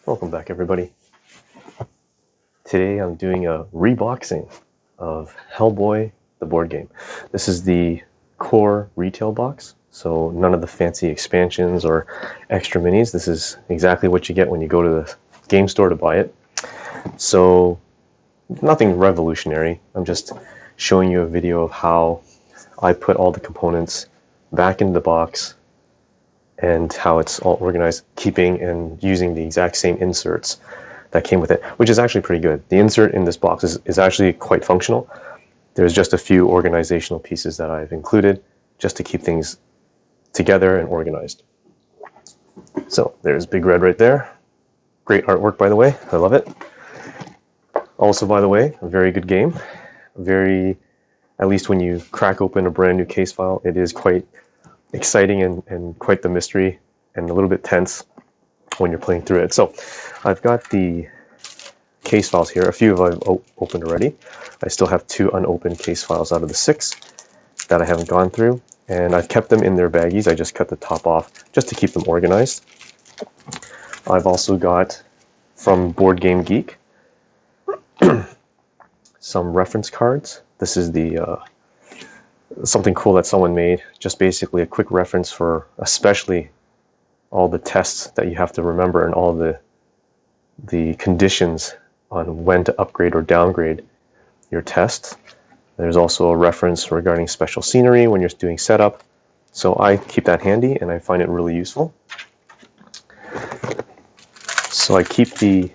Welcome back, everybody. Today I'm doing a reboxing of HellBoy, the board game. This is the core retail box, so none of the fancy expansions or extra minis. This is exactly what you get when you go to the game store to buy it. So nothing revolutionary. I'm just showing you a video of how I put all the components back into the box and how it's all organized, keeping and using the exact same inserts that came with it, which is actually pretty good. The insert in this box is actually quite functional. There's just a few organizational pieces that I've included just to keep things together and organized. So there's Big Red right there. Great artwork, by the way. I love it. Also, by the way, a very good game. At least when you crack open a brand new case file, it is quite exciting and quite the mystery and a little bit tense when you're playing through it. So I've got the case files here. A few of I've opened already. I still have 2 unopened case files out of the 6 that I haven't gone through, and I've kept them in their baggies. I just cut the top off just to keep them organized. I've also got from Board Game Geek some reference cards. This is the something cool that someone made, just basically a quick reference for especially all the tests that you have to remember and all the conditions on when to upgrade or downgrade your tests. There's also a reference regarding special scenery when you're doing setup. So I keep that handy and I find it really useful. So I keep the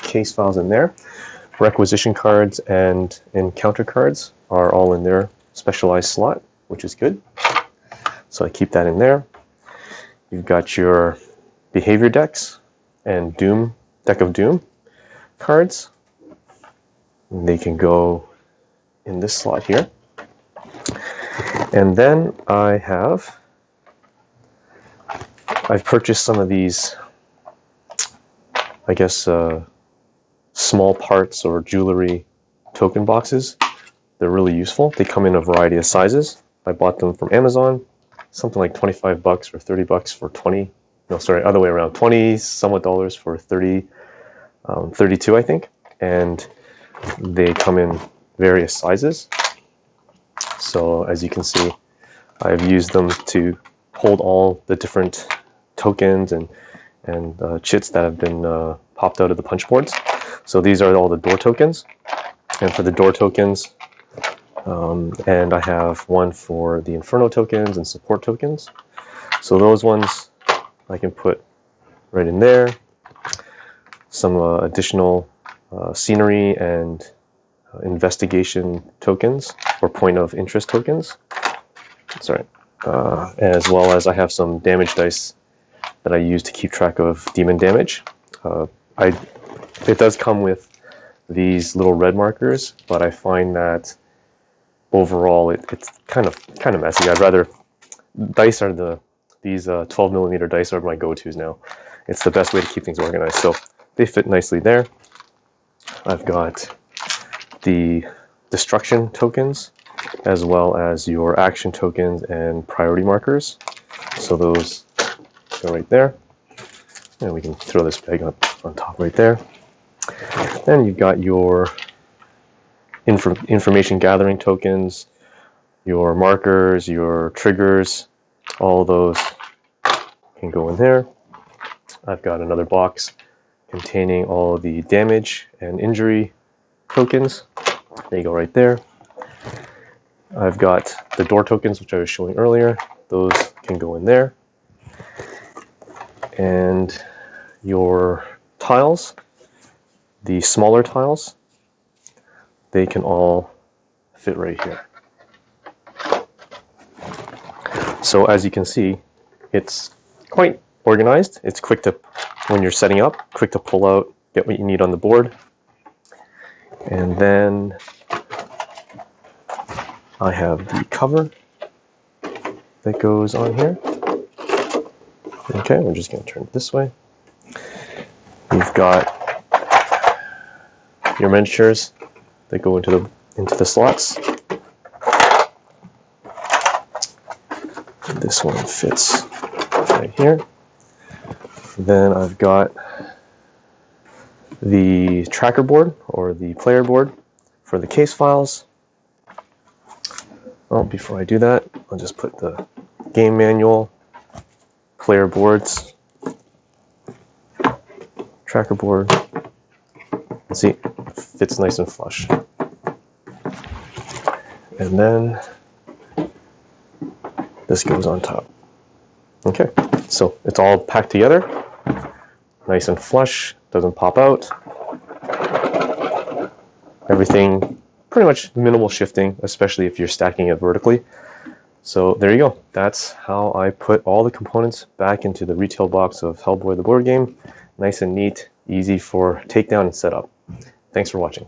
case files in there. Requisition cards and encounter cards are all in their specialized slot, which is good. So I keep that in there. You've got your behavior decks and deck of Doom cards. And they can go in this slot here. And then I've purchased some of these, I guess, small parts or jewelry token boxes. They're really useful. They come in a variety of sizes. I bought them from Amazon, something like $25 or $30 for 20. No, sorry, other way around. 20 somewhat dollars for 32, I think. And they come in various sizes. So as you can see, I've used them to hold all the different tokens and chits that have been popped out of the punch boards. So these are all the door tokens. And for the door tokens, and I have one for the Inferno tokens and support tokens. So those ones I can put right in there. Some additional scenery and investigation tokens or point of interest tokens. Sorry. As well as I have some damage dice that I use to keep track of demon damage. It does come with these little red markers, but I find that overall it's kind of messy. I'd rather dice are these 12mm dice are my go-tos now. It's the best way to keep things organized. So they fit nicely there. I've got the destruction tokens as well as your action tokens and priority markers. So those go right there. And we can throw this bag up on top right there. Then you've got your information gathering tokens, your markers, your triggers, all those can go in there. I've got another box containing all the damage and injury tokens. They go right there. I've got the door tokens, which I was showing earlier. Those can go in there. And your tiles, the smaller tiles, they can all fit right here. So as you can see, it's quite organized. It's quick to, when you're setting up, quick to pull out, get what you need on the board. And then I have the cover that goes on here. Okay, we're just going to turn it this way. You've got your miniatures that go into the slots. This one fits right here. Then I've got the tracker board or the player board for the case files. Oh, before I do that, I'll just put the game manual, player boards, tracker board. See, it fits nice and flush. And then this goes on top. Okay, so it's all packed together, nice and flush, doesn't pop out. Everything pretty much minimal shifting, especially if you're stacking it vertically. So there you go. That's how I put all the components back into the retail box of HellBoy the board game. Nice and neat, easy for takedown and setup. Thanks for watching.